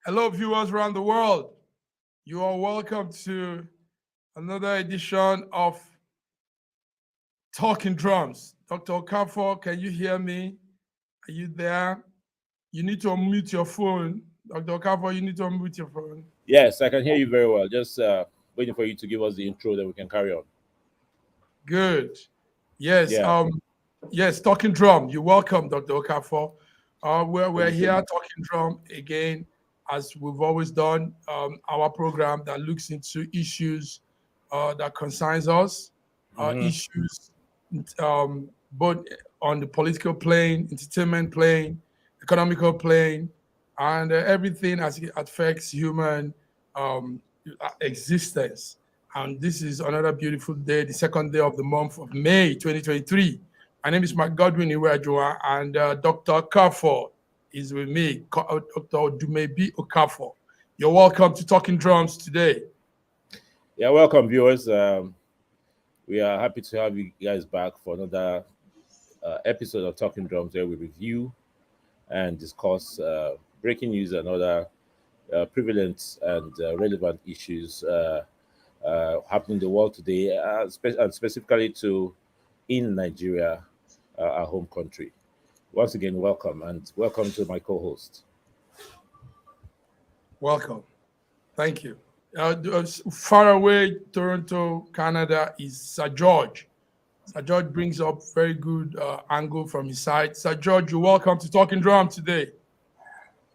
Hello, viewers around the world. You are welcome to another edition of Talking Drums. Dr. Okafor, can you hear me? Are you there? You need to unmute your phone. Dr. Okafor, you need to unmute your phone. Yes, I can hear you very well. Just waiting for you to give us the intro, then we can carry on. Good. Yes. Yeah. Yes, Talking Drum. You're welcome, Dr. Okafor. We're here Talking Drum again, as we've always done, our program that looks into issues that concerns us, issues both on the political plane, entertainment plane, economical plane, and everything as it affects human existence. And this is another beautiful day, the second day of the month of May 2023. My name is Mark Godwin Iweajua, and Dr. Okafor is with me, Dr. Dumebi Okafor. You're welcome to Talking Drums today. Yeah, welcome, viewers. We are happy to have you guys back for another episode of Talking Drums, where we review and discuss breaking news and other prevalent and relevant issues happening in the world today, and specifically in Nigeria, our home country. Once again, welcome, and welcome to my co-host. Welcome. Thank you. Far away, Toronto, Canada, is Sir George. Sir George brings up very good angle from his side. Sir George, you're welcome to Talking Drum today.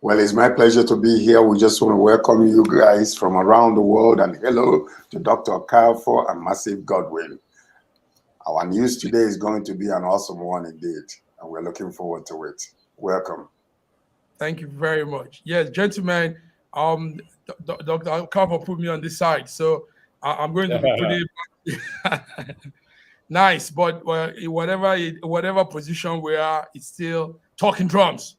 Well, it's my pleasure to be here. We just want to welcome you guys from around the world, and hello to Dr. Okafor and Massive Godwin. Our news today is going to be an awesome one indeed, and we're looking forward to it. Welcome. Thank you very much. Yes, gentlemen, Dr. Okafor put me on this side, so I'm going to be pretty nice. But whatever position we are, it's still Talking Drums.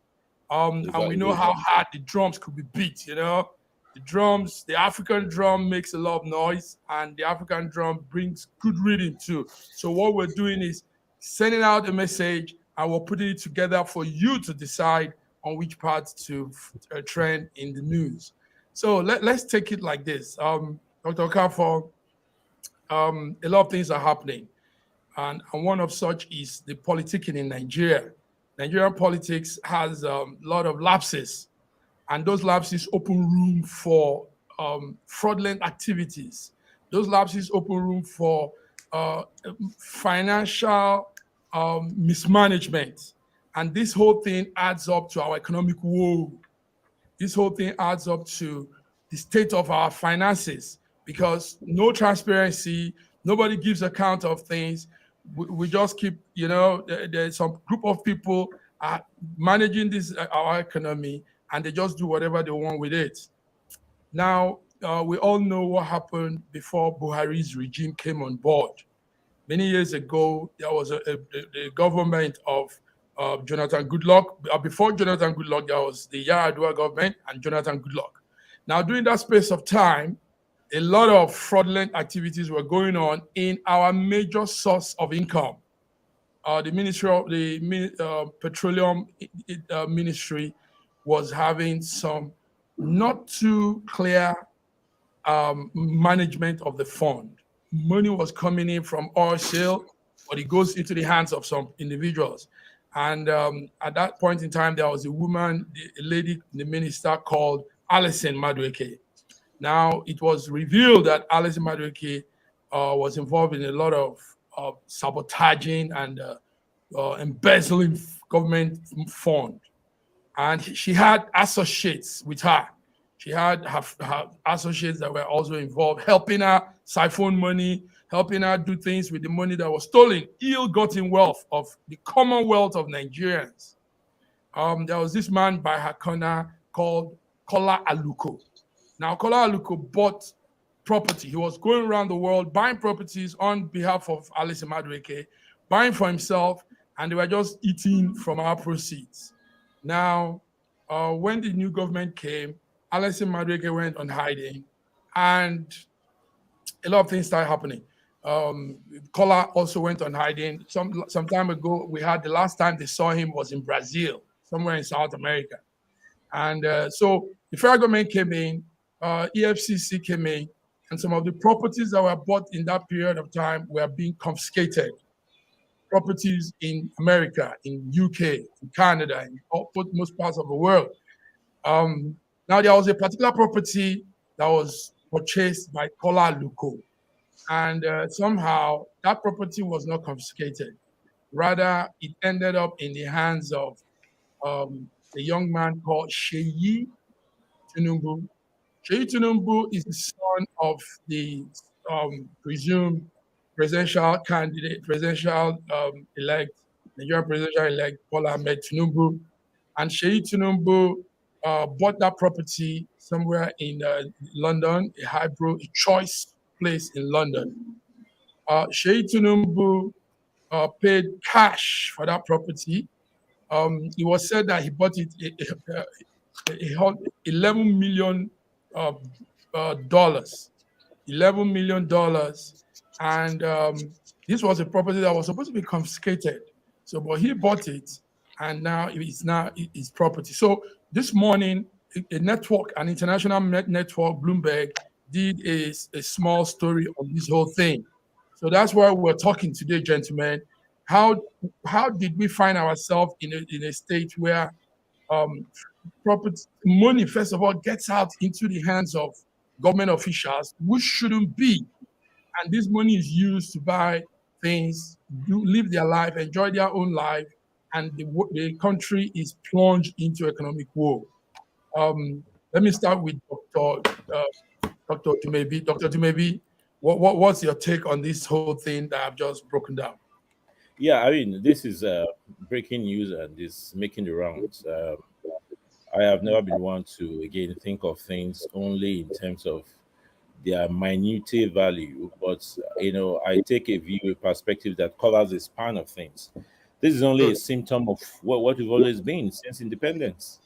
And we know how hard the drums could be beat, you know. The African drum makes a lot of noise, and the African drum brings good rhythm too. So what we're doing is sending out a message, and we're putting it together for you to decide on which part to trend in the news. So let's take it like this. Dr. Okafor, a lot of things are happening, and one of such is the politicking in Nigeria. Nigerian politics has a lot of lapses, and those lapses open room for fraudulent activities. Those lapses open room for financial mismanagement. And this whole thing adds up to our economic woe. This whole thing adds up to the state of our finances, because no transparency, nobody gives account of things. We just keep, you know, there's some group of people are managing our economy, and they just do whatever they want with it. Now, we all know what happened before Buhari's regime came on board. Many years ago, there was a government of Jonathan Goodluck. Before Jonathan Goodluck, there was the Yar'Adua government and Jonathan Goodluck. Now, during that space of time, a lot of fraudulent activities were going on in our major source of income. The Petroleum Ministry was having some not too clear management of the fund. Money was coming in from oil shale, but it goes into the hands of some individuals. And at that point in time, there was a woman, a lady, the minister called Alison Madueke. Now, it was revealed that Alice Madueke was involved in a lot of sabotaging and embezzling government fund. And she had associates with her. She had her associates that were also involved, helping her siphon money, helping her do things with the money that was stolen, ill-gotten wealth of the Commonwealth of Nigerians. There was this man by her corner called Kolawole Aluko. Now, Kolawole Aluko bought property. He was going around the world buying properties on behalf of Alice Madueke, buying for himself, and they were just eating from our proceeds. Now, when the new government came, Alice Madueke went on hiding, and a lot of things started happening. Kola also went on hiding. Some time ago, we had the last time they saw him was in Brazil, somewhere in South America. And so the federal government came in, EFCC came in, and some of the properties that were bought in that period of time were being confiscated. Properties in America, in UK, in Canada, in most parts of the world. Now, there was a particular property that was purchased by Kolawole Aluko, and somehow that property was not confiscated. Rather, it ended up in the hands of a young man called Seyi Tinubu. Seyi Tinubu is the son of the presumed presidential candidate, elect, Nigerian presidential elect Bola Ahmed Tinubu. And Seyi Tinubu bought that property somewhere in London, a choice place in London. Seyi Tinubu paid cash for that property. It was said that he bought it. He had $11 million. $11 million. And this was a property that was supposed to be confiscated. So, but he bought it, and now it's his property. So this morning, a network, an international network, Bloomberg, did a small story on this whole thing. So that's why we're talking today, gentlemen. How did we find ourselves in a state where property money, first of all, gets out into the hands of government officials, which shouldn't be, and this money is used to buy things, live their life, enjoy their own life, and the country is plunged into economic woe. Let me start with Dr. Tumebi. Dr. Tumebi, what's your take on this whole thing that I've just broken down? Yeah, I mean, this is breaking news and is making the rounds. I have never been one to, again, think of things only in terms of their minute value, but, I take a perspective that covers the span of things. This is only a symptom of what we've always been since independence.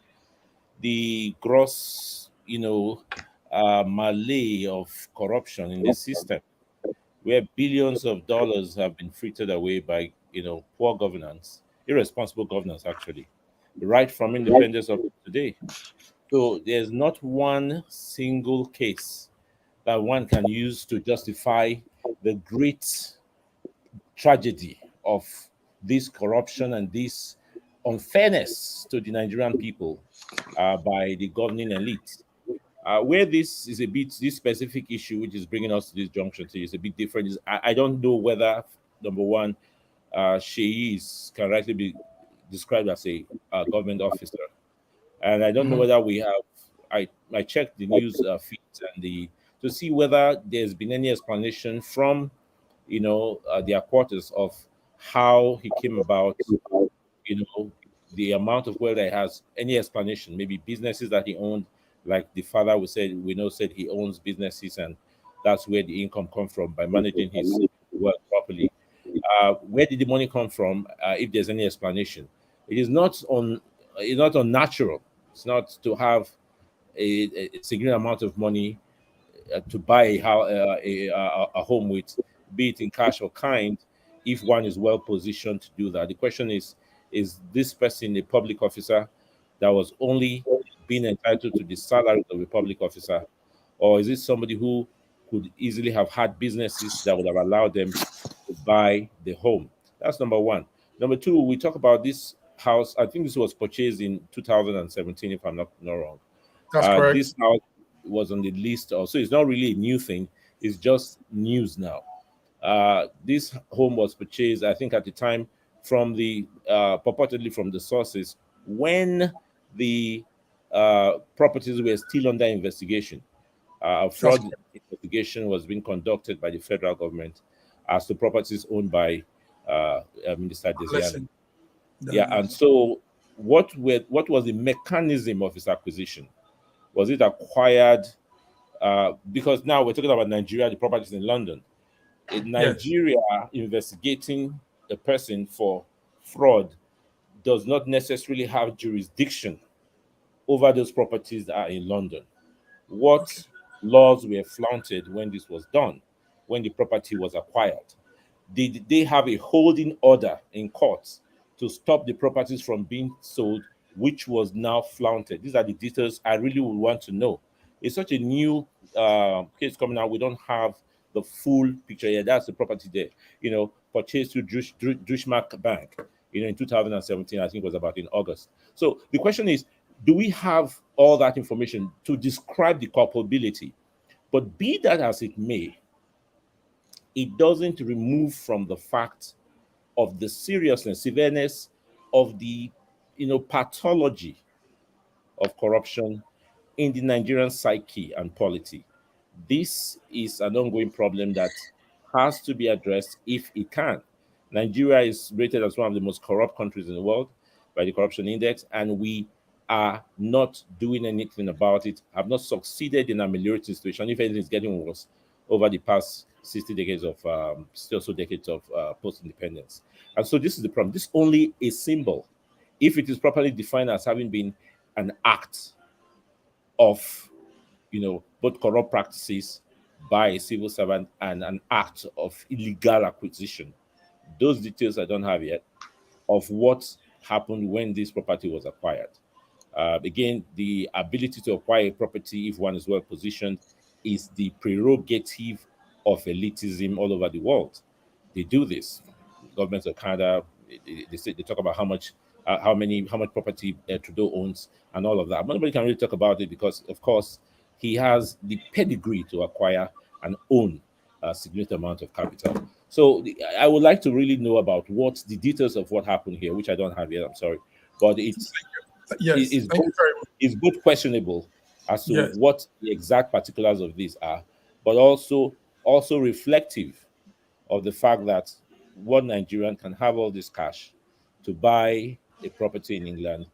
The gross, melee of corruption in this system, where billions of dollars have been frittered away by, poor governance, irresponsible governance, actually, right from independence up to today. So there's not one single case that one can use to justify the great tragedy of this corruption and this unfairness to the Nigerian people by the governing elite. Where this is this specific issue, which is bringing us to this junction, is a bit different. I don't know whether, number one, Sheyi can rightly be described as a government officer, and I don't know whether we have. I checked the news feeds and to see whether there's been any explanation from their quarters of how he came about, the amount of wealth that he has. Any explanation? Maybe businesses that he owned, like the father said he owns businesses, and that's where the income comes from by managing his wealth properly. Where did the money come from? If there's any explanation, it's not unnatural. It's not to have a significant amount of money to buy a home with, be it in cash or kind, if one is well positioned to do that. The question is this person a public officer that was only being entitled to the salary of a public officer, or is it somebody who could easily have had businesses that would have allowed them to buy the home? That's number one. Number two, we talk about this house. I think this was purchased in 2017, if I'm not wrong. That's correct. This house was on the list, so it's not really a new thing. It's just news now. This home was purchased, I think, at the time from the purportedly from the sources when the properties were still under investigation. A fraud investigation was being conducted by the federal government as to properties owned by Minister Desiani. Yeah, and so what was the mechanism of its acquisition? Was it acquired? Because now we're talking about Nigeria, the properties in London. In Nigeria, investigating a person for fraud does not necessarily have jurisdiction over those properties that are in London. What laws were flaunted when this was done, when the property was acquired? Did they have a holding order in courts to stop the properties from being sold, which was now flaunted? These are the details I really would want to know. It's such a new case coming out. We don't have the full picture. Yeah, that's the property there. Purchased through Dushmark Bank, in 2017, I think it was about in August. So the question is, do we have all that information to describe the culpability? But be that as it may, it doesn't remove from the fact of the seriousness, severeness of the, pathology of corruption in the Nigerian psyche and polity. This is an ongoing problem that has to be addressed if it can. Nigeria is rated as one of the most corrupt countries in the world by the Corruption Index, and we are not doing anything about it, have not succeeded in ameliorating the situation. If anything, is getting worse over the past 60 decades of, decades of post-independence. And so this is the problem. This is only a symbol. If it is properly defined as having been an act of, both corrupt practices by a civil servant and an act of illegal acquisition. Those details I don't have yet of what happened when this property was acquired. Again, the ability to acquire a property, if one is well positioned, is the prerogative of elitism all over the world. They do this. Governments of Canada, they talk about how much property Trudeau owns and all of that. Nobody can really talk about it because, of course, he has the pedigree to acquire and own a significant amount of capital. So I would like to really know about what the details of what happened here, which I don't have yet. I'm sorry, but it's both questionable as to what the exact particulars of this are, but also reflective of the fact that one Nigerian can have all this cash to buy a property in England.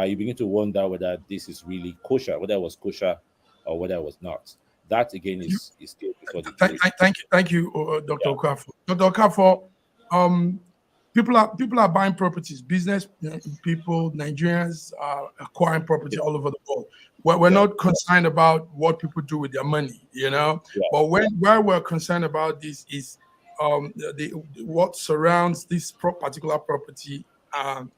You begin to wonder whether this is really kosher, whether it was kosher or whether it was not. That again is still before the jury. Thank you, Dr. Okafor. Dr. Okafor, people are buying properties. Business people, Nigerians are acquiring property all over the world. We're not concerned about what people do with their money, But where we're concerned about this is what surrounds this particular property,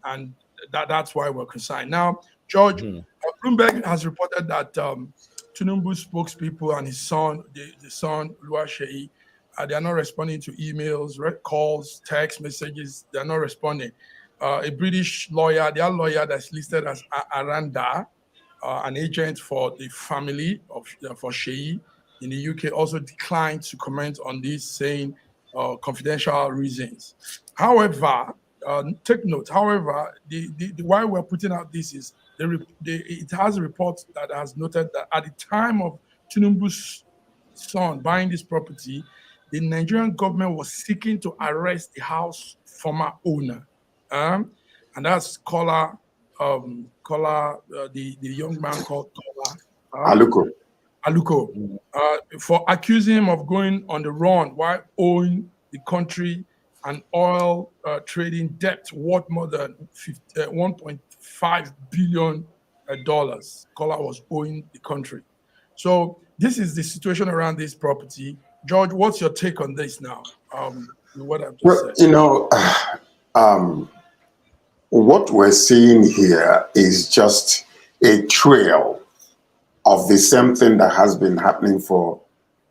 and that's why we're concerned. Now, George, Bloomberg has reported that Tinubu spokespeople and his son, the son, Oluwaseyi, they are not responding to emails, calls, text messages. They are not responding. A British lawyer, their lawyer that's listed as Aranda, an agent for the family for Sheyi in the UK, also declined to comment on this, saying confidential reasons. However, take note. However, the why we're putting out this is it has a report that has noted that at the time of Tinubu's son buying this property, the Nigerian government was seeking to arrest the house former owner, and that's the young man called Aluko, for accusing him of going on the run while owing the country an oil trading debt worth more than $1.5 billion. Kola was owing the country. So this is the situation around this property. George, what's your take on this now? What I've just said. What we're seeing here is just a trail of the same thing that has been happening for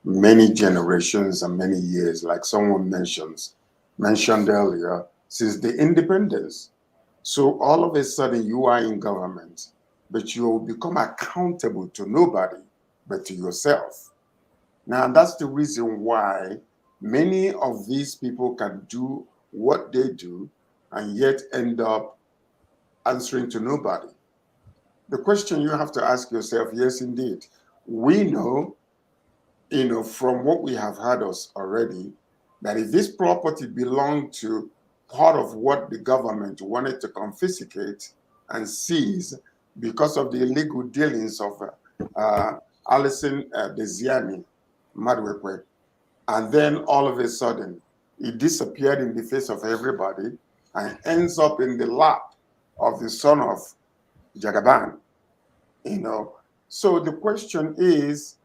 many generations and many years, like someone mentioned earlier, since the independence. So all of a sudden you are in government, but you will become accountable to nobody but to yourself. Now, that's the reason why many of these people can do what they do and yet end up answering to nobody. The question you have to ask yourself, yes, indeed, we know, from what we have heard us already, that if this property belonged to part of what the government wanted to confiscate and seize because of the illegal dealings of Alison Desiani Madwekwe, and then all of a sudden it disappeared in the face of everybody and ends up in the lap of the son of Jagaban. So the question is,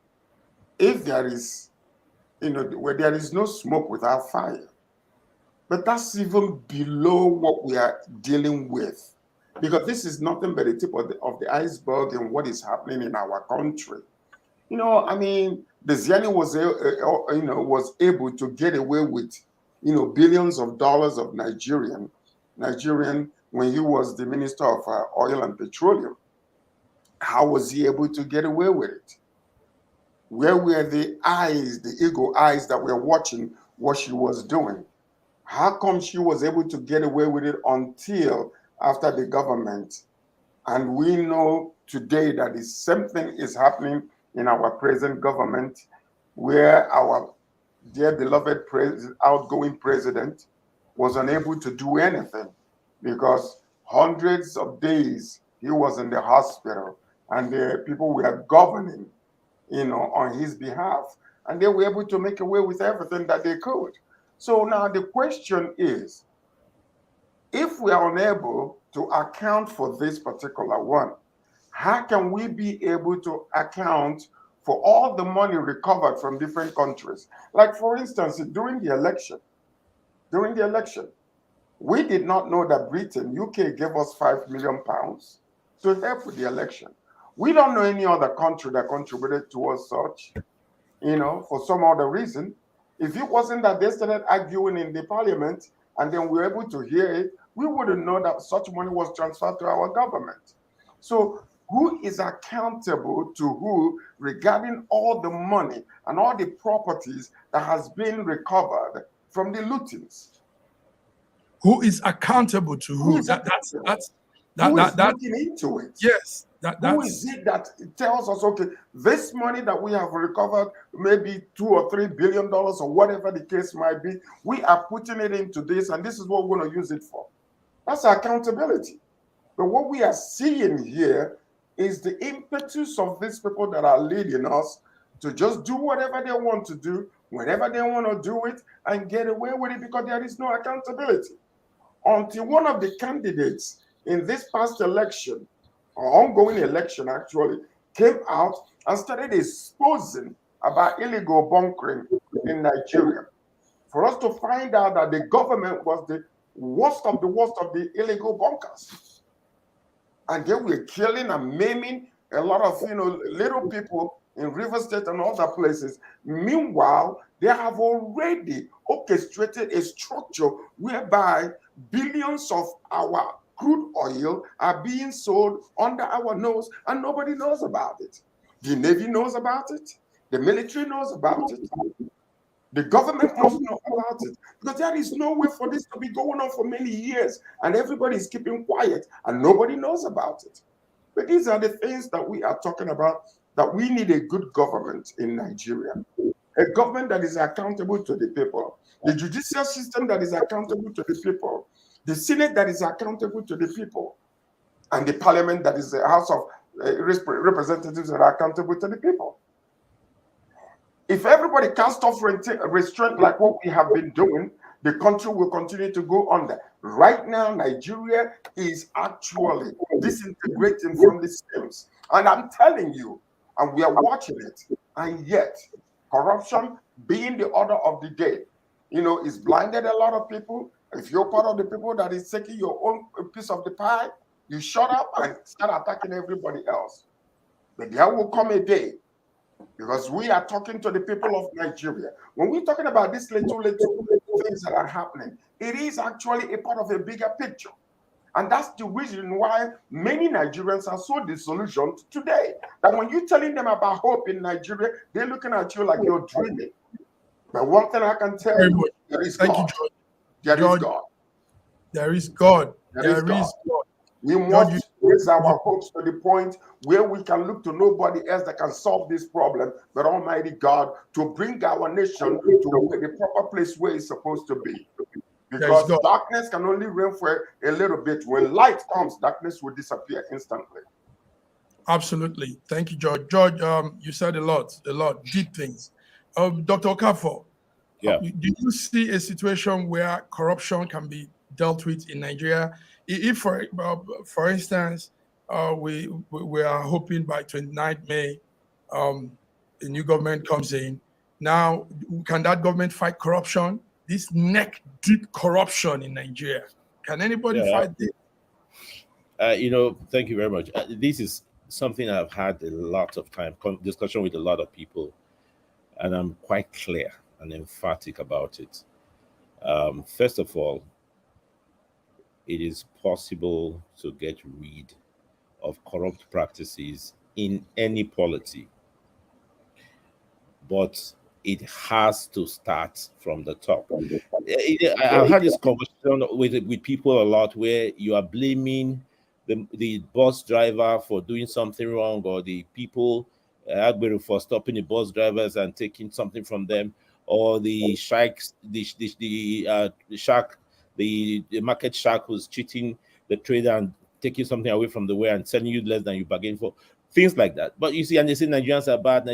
if there is, where there is no smoke without fire, but that's even below what we are dealing with, because this is nothing but the tip of the iceberg and what is happening in our country. The Ziani was able to get away with, billions of dollars of Nigerian when he was the Minister of Oil and Petroleum. How was he able to get away with it? Where were the eyes, the eagle eyes that were watching what she was doing? How come she was able to get away with it until after the government? And we know today that the same thing is happening in our present government, where our dear beloved outgoing president was unable to do anything because hundreds of days he was in the hospital and the people were governing, on his behalf, and they were able to make away with everything that they could. So now the question is, if we are unable to account for this particular one, how can we be able to account for all the money recovered from different countries? Like, for instance, during the election, we did not know that Britain, UK gave us £5 million to help with the election. We don't know any other country that contributed towards such, for some other reason. If it wasn't that they started arguing in the parliament and then we were able to hear it, we wouldn't know that such money was transferred to our government. So who is accountable to who regarding all the money and all the properties that has been recovered from the lootings? Who is accountable to who? Who is looking into it? Yes. Who is it that tells us, okay, this money that we have recovered, maybe $2 or $3 billion or whatever the case might be, we are putting it into this and this is what we're going to use it for? That's accountability. But what we are seeing here is the impetus of these people that are leading us to just do whatever they want to do, whenever they want to do it, and get away with it because there is no accountability. Until one of the candidates in this past election, or ongoing election actually, came out and started exposing about illegal bunkering in Nigeria, for us to find out that the government was the worst of the illegal bunkers. And they were killing and maiming a lot of, little people in River State and other places. Meanwhile, they have already orchestrated a structure whereby billions of our crude oil are being sold under our nose and nobody knows about it. The Navy knows about it. The military knows about it. The government must know about it, because there is no way for this to be going on for many years and everybody is keeping quiet and nobody knows about it. But these are the things that we are talking about, that we need a good government in Nigeria. A government that is accountable to the people. The judicial system that is accountable to the people. The Senate that is accountable to the people. And the parliament that is the House of Representatives that are accountable to the people. If everybody cast off restraint like what we have been doing, the country will continue to go under. Right now, Nigeria is actually disintegrating from the systems. And I'm telling you, and we are watching it, and yet corruption being the order of the day, it's blinded a lot of people. If you're part of the people that is taking your own piece of the pie, you shut up and start attacking everybody else. But there will come a day, because we are talking to the people of Nigeria. When we're talking about these little things that are happening, it is actually a part of a bigger picture. And that's the reason why many Nigerians are so disillusioned today. That when you're telling them about hope in Nigeria, they're looking at you like you're dreaming. But one thing I can tell you, there is Thank God. you, George. There is God. There is God. There is God. We George, must raise our hopes to the point where we can look to nobody else that can solve this problem but Almighty God to bring our nation to the proper place where it's supposed to be. Because darkness can only reign for a little bit. When light comes, darkness will disappear instantly. Absolutely. Thank you, George. George, you said a lot, deep things. Dr. Okafor, do you see a situation where corruption can be dealt with in Nigeria? If, for instance, we are hoping by 29th May, a new government comes in. Now, can that government fight corruption? This neck-deep corruption in Nigeria. Can anybody fight this? Thank you very much. This is something I've had a lot of time discussion with a lot of people, and I'm quite clear and emphatic about it. First of all, it is possible to get rid of corrupt practices in any polity, but it has to start from the top. I've had this conversation with people a lot where you are blaming the bus driver for doing something wrong, or the people for stopping the bus drivers and taking something from them, or the sharks, the market shark who's cheating the trader and taking something away from the way and selling you less than you bargained for, things like that. But you see, and they say Nigerians are bad,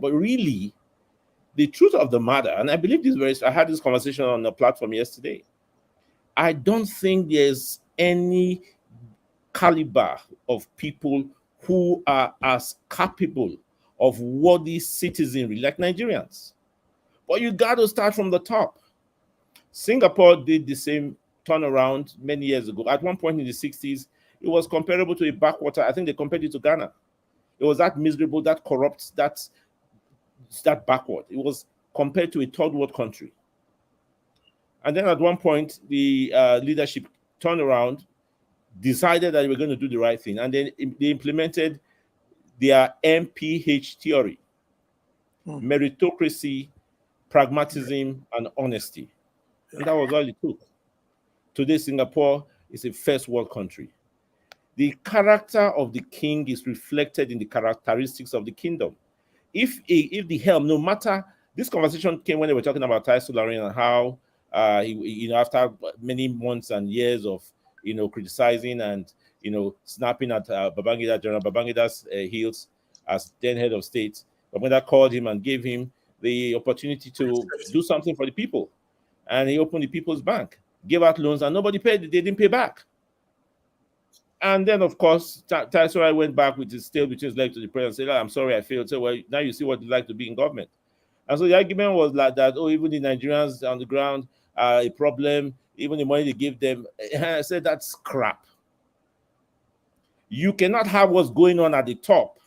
but really, the truth of the matter, and I believe I had this conversation on the platform yesterday, I don't think there's any caliber of people who are as capable of worthy citizenry like Nigerians. But you got to start from the top. Singapore did the same turnaround many years ago. At one point in the 60s, it was comparable to a backwater. I think they compared it to Ghana. It was that miserable, that corrupt, that backward. It was compared to a third world country. And then at one point, the leadership turned around, decided that they were going to do the right thing, and then they implemented their MPH theory: meritocracy, pragmatism, and honesty. And that was all it took. Today, Singapore is a first world country. The character of the king is reflected in the characteristics of the kingdom. If the helm, no matter, this conversation came when they were talking about Tai Solarin and how after many months and years of criticizing and snapping at General Babangida's heels as then head of state, Babangida called him and gave him the opportunity to do something for the people, and he opened the People's Bank, gave out loans, and nobody paid. They didn't pay back. And then, of course, Tai Solarin went back with his tail between his legs to the president and said, I'm sorry, I failed. So, well, now you see what it's like to be in government. And so the argument was like that, even the Nigerians on the ground are a problem, even the money they give them. I said, that's crap. You cannot have what's going on at the top.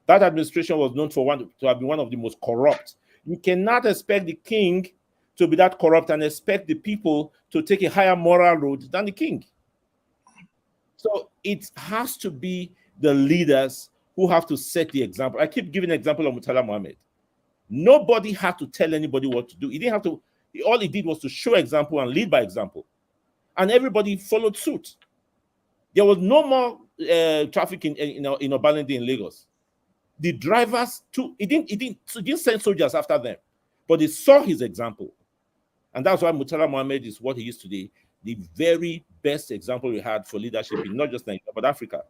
That administration was known to have been one of the most corrupt. You cannot expect the king to be that corrupt and expect the people to take a higher moral road than the king. So it has to be the leaders who have to set the example. I keep giving an example of Murtala Mohammed. Nobody had to tell anybody what to do. He didn't have to. All he did was to show example and lead by example. And everybody followed suit. There was no more traffic in Obalende in Lagos. The drivers, he didn't send soldiers after them. But they saw his example. And that's why Murtala Mohammed is what he is today. The very best example we had for leadership in not just Nigeria, but Africa.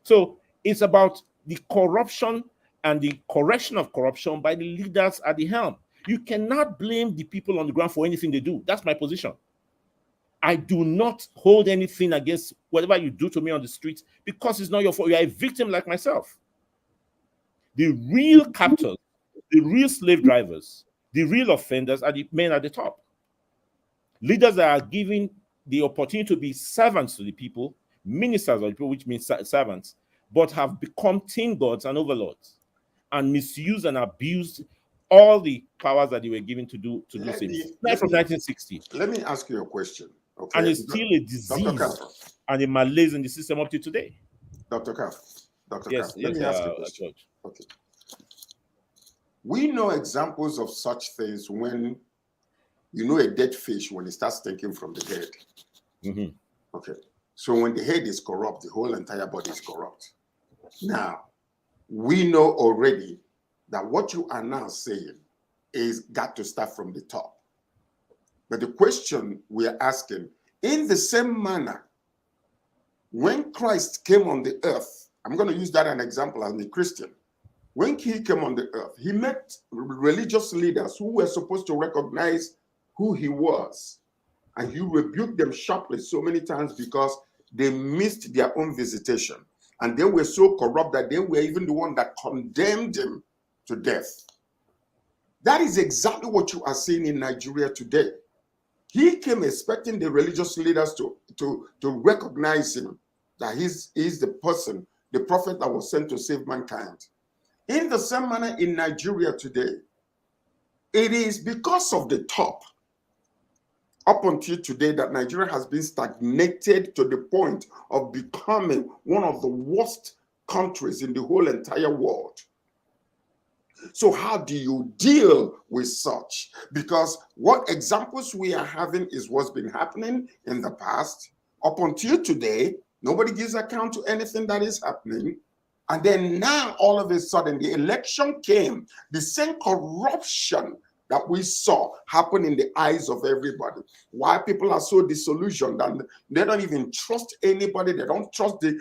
So it's about the corruption and the correction of corruption by the leaders at the helm. You cannot blame the people on the ground for anything they do. That's my position. I do not hold anything against whatever you do to me on the street because it's not your fault. You are a victim like myself. The real captors, the real slave drivers, the real offenders are the men at the top. Leaders that are given the opportunity to be servants to the people, ministers of the people, which means servants, but have become tin gods and overlords and misused and abused all the powers that they were given to do things. From 1960. Let me ask you a question. Okay. And it's still a disease and a malaise in the system up to today. Dr. Kaff, Yes, let me ask a question. George. Okay. We know examples of such things when you know a dead fish when it starts stinking from the head. Mm-hmm. Okay. So when the head is corrupt, the whole entire body is corrupt. Now, we know already that what you are now saying is got to start from the top. But the question we are asking, in the same manner, when Christ came on the earth, I'm going to use that as an example as a Christian. When he came on the earth, he met religious leaders who were supposed to recognize who he was. And he rebuked them sharply so many times because they missed their own visitation. And they were so corrupt that they were even the one that condemned him to death. That is exactly what you are seeing in Nigeria today. He came expecting the religious leaders to recognize him, that he's the person, the prophet that was sent to save mankind. In the same manner in Nigeria today, it is because of the top up until today that Nigeria has been stagnated to the point of becoming one of the worst countries in the whole entire world. So how do you deal with such? Because what examples we are having is what's been happening in the past. Up until today, nobody gives account to anything that is happening. And then now, all of a sudden, the election came. The same corruption that we saw happen in the eyes of everybody. Why people are so disillusioned and they don't even trust anybody. They don't trust the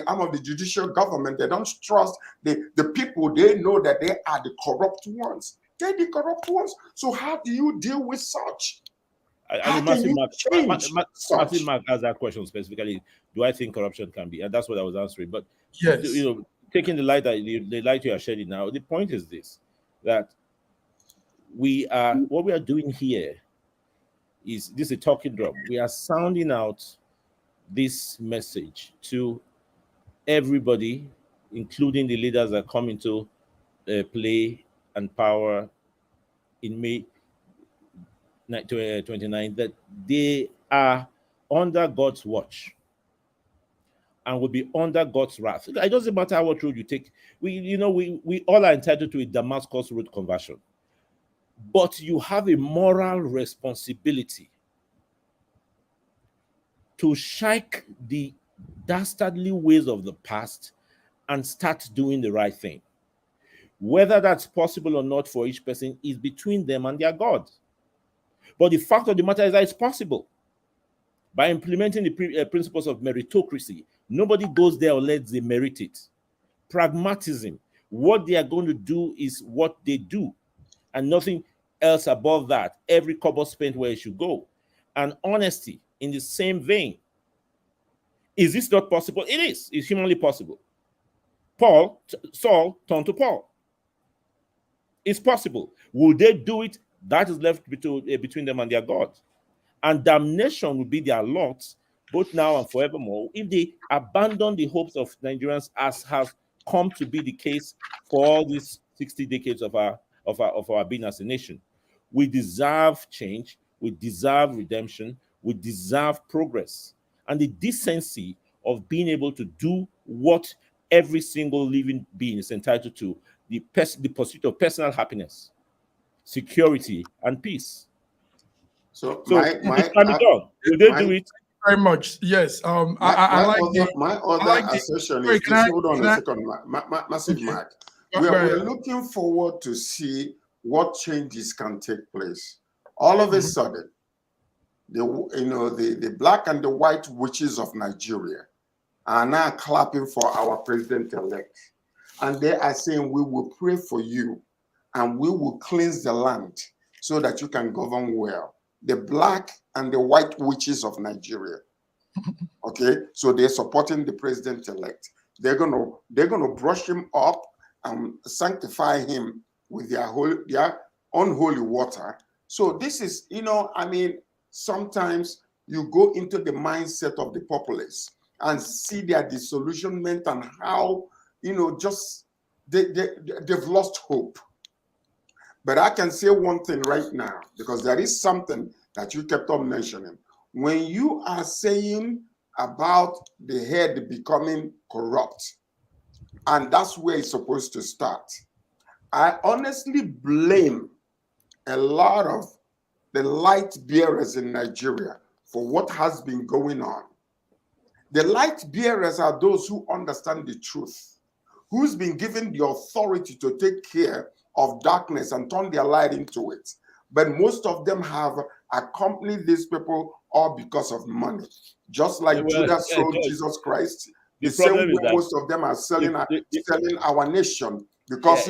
arm of the judicial government. They don't trust the people. They know that they are the corrupt ones. They're the corrupt ones. So how do you deal with such? Matthew Mark asked that question specifically. Do I think corruption can be? And that's what I was answering. But yes, taking the light the light you are shedding now, the point is this: that what we are doing here is a talking drum. We are sounding out this message to everybody, including the leaders that come into play and power in May 29, that they are under God's watch and will be under God's wrath. It doesn't matter what road you take. We all are entitled to a Damascus Road conversion. But you have a moral responsibility to shake the dastardly ways of the past and start doing the right thing. Whether that's possible or not for each person is between them and their God. But the fact of the matter is that it's possible. By implementing the principles of meritocracy, nobody goes there unless they merit it. Pragmatism, what they are going to do is what they do, and nothing else above that. Every kobo spent where it should go. And honesty, in the same vein. Is this not possible? It is. It's humanly possible. Saul turned to Paul. It's possible. Will they do it? That is left between them and their God. And damnation will be their lot, both now and forevermore, if they abandon the hopes of Nigerians, as has come to be the case for all these 60 decades of our being as a nation. We deserve change. We deserve redemption. We deserve progress. And the decency of being able to do what every single living being is entitled to, the pursuit of personal happiness, security, and peace. So it can be done. Will they do it? Very much, yes. My other assertion is this. Hold on a second, Massive Mark. We're looking forward to see what changes can take place. All of a sudden, the black and the white witches of Nigeria are now clapping for our president-elect. And they are saying, we will pray for you and we will cleanse the land so that you can govern well. The black and the white witches of Nigeria. Okay, so they're supporting the president-elect. They're gonna brush him up and sanctify him with their unholy water. So this is, sometimes you go into the mindset of the populace and see their disillusionment and how, just they've lost hope. But I can say one thing right now, because there is something that you kept on mentioning. When you are saying about the head becoming corrupt, and that's where it's supposed to start, I honestly blame a lot of the light bearers in Nigeria for what has been going on. The light bearers are those who understand the truth, who's been given the authority to take care of darkness and turn their light into it. But most of them have accompanied these people all because of money. Just like Judas sold Jesus Christ, the same way most of them are selling our nation, because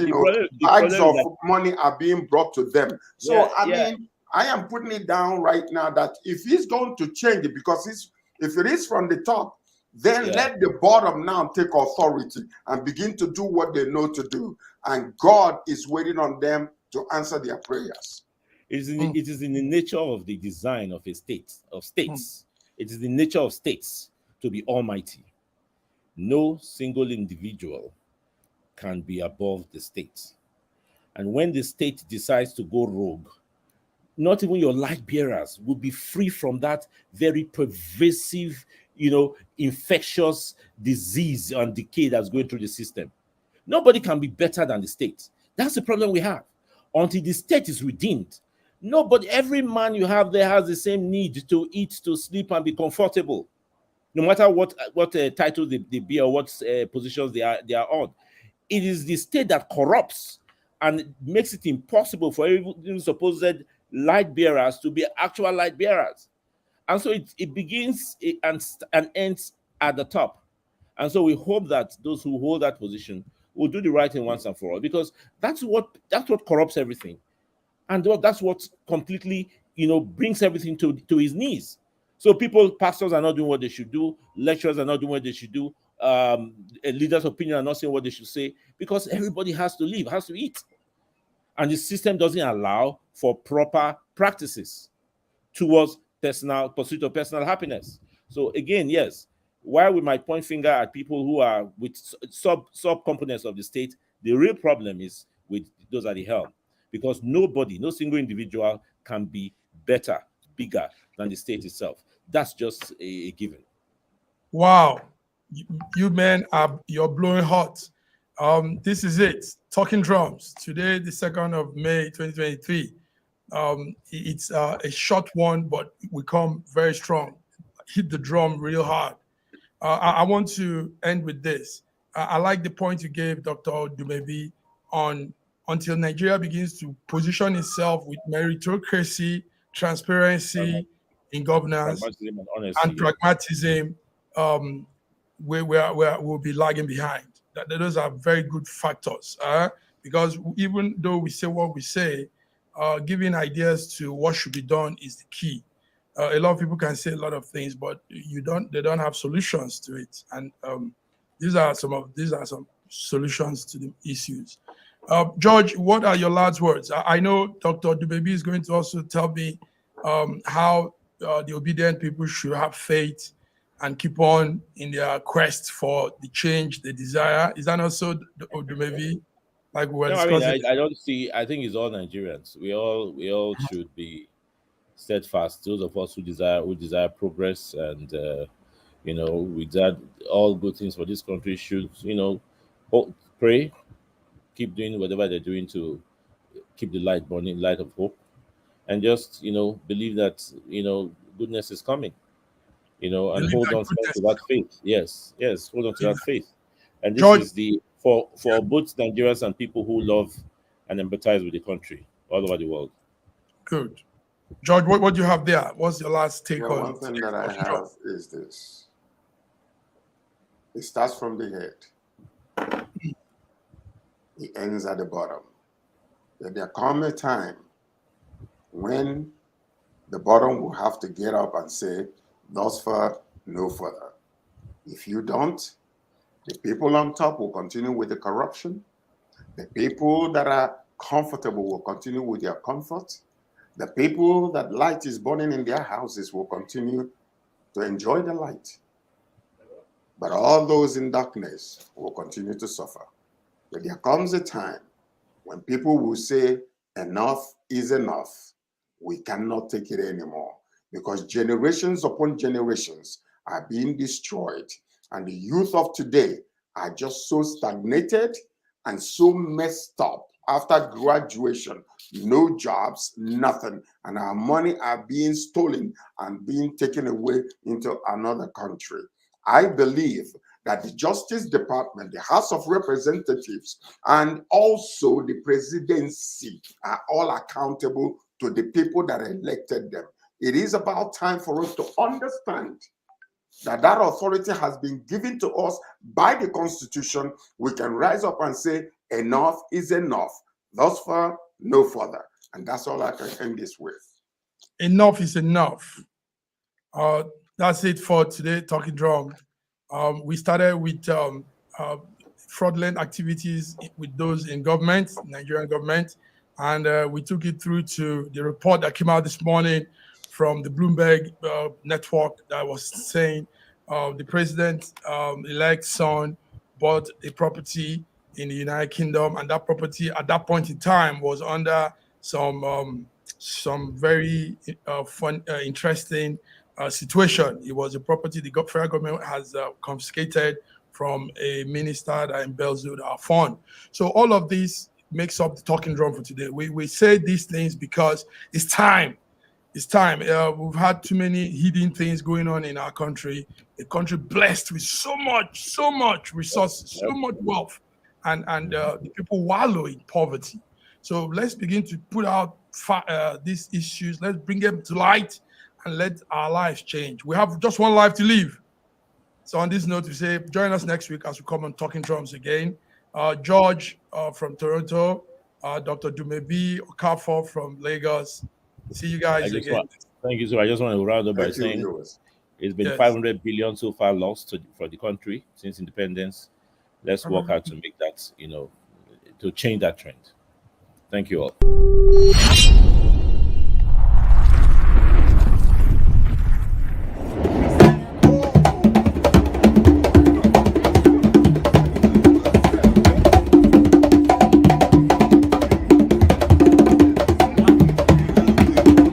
bags of money are being brought to them. So I mean, I am putting it down right now that if he's going to change it, because if it is from the top, then let the bottom now take authority and begin to do what they know to do. And God is waiting on them to answer their prayers. It is in the nature of the design of a state, of states. It is the nature of states to be almighty. No single individual can be above the state. And when the state decides to go rogue, not even your light bearers will be free from that very pervasive, infectious disease and decay that's going through the system. Nobody can be better than the state. That's the problem we have. Until the state is redeemed, every man you have there has the same need to eat, to sleep, and be comfortable, no matter what title they be or what positions they are on. It is the state that corrupts and makes it impossible for even supposed light bearers to be actual light bearers. And so it begins and ends at the top. And so we hope that those who hold that position will do the right thing once and for all, because that's what corrupts everything. And that's what completely, brings everything to his knees. So pastors are not doing what they should do, lecturers are not doing what they should do, leaders' opinion are not saying what they should say, because everybody has to live, has to eat. And the system doesn't allow for proper practices towards pursuit of personal happiness. So again, yes, while we might point finger at people who are with sub-components of the state, the real problem is with those at the helm, because no single individual can be better, bigger than the state itself. That's just a given. Wow, you men you're blowing hot. This is it. Talking drums. Today, the 2nd of May, 2023. It's a short one, but we come very strong. Hit the drum real hard. I want to end with this. I like the point you gave, Dr. Dumebi, on until Nigeria begins to position itself with meritocracy, transparency in governance, and pragmatism, we'll be lagging behind. Those are very good factors, because even though we say what we say, giving ideas to what should be done is the key. A lot of people can say a lot of things, but they don't have solutions to it. And these are some solutions to the issues. George, what are your last words? I know Dr. Dumebi is going to also tell me how the obedient people should have faith and keep on in their quest for the change they desire. Is that also Dumebi? Like we were discussing? I don't see. I think it's all Nigerians. We all should be steadfast. Those of us who desire progress, and with that, all good things for this country should pray, keep doing whatever they're doing to keep the light burning, light of hope, and just believe that goodness is coming. And hold on to that faith. Yes, hold on to that faith. And this is for both Nigerians and people who love and empathize with the country all over the world. Good. George, what do you have there? What's your last take on? One thing that I have is this. It starts from the head. It ends at the bottom. There comes a time when the bottom will have to get up and say, thus far, no further. If you don't, the people on top will continue with the corruption. The people that are comfortable will continue with their comfort. The people that light is burning in their houses will continue to enjoy the light. But all those in darkness will continue to suffer. But there comes a time when people will say, enough is enough. We cannot take it anymore because generations upon generations are being destroyed. And the youth of today are just so stagnated and so messed up after graduation. No jobs, nothing. And our money are being stolen and being taken away into another country. I believe that the Justice Department, the House of Representatives, and also the presidency are all accountable to the people that elected them. It is about time for us to understand that that authority has been given to us by the Constitution. We can rise up and say, enough is enough. Thus far, no further. And that's all I can end this with. Enough is enough. That's it for today, Talking Drum. We started with fraudulent activities with those in government, Nigerian government, and we took it through to the report that came out this morning from the Bloomberg network that was saying the president-elect's son bought a property in the United Kingdom, and that property at that point in time was under some very interesting situation. It was a property the federal government has confiscated from a minister that embezzled our fund. So all of this makes up the talking drum for today. We say these things because it's time. It's time. We've had too many hidden things going on in our country. A country blessed with so much resources, so much wealth, and the people wallow in poverty. So let's begin to put out these issues. Let's bring them to light and let our lives change. We have just one life to live. So on this note, we say join us next week as we come on Talking Drums again. George from Toronto, Dr. Dumebi Okafor from Lagos. See you guys again. Thank you, sir. I just want to round up by saying it's been 500 billion so far lost for the country since independence. Let's work hard to make that, to change that trend. Thank you all.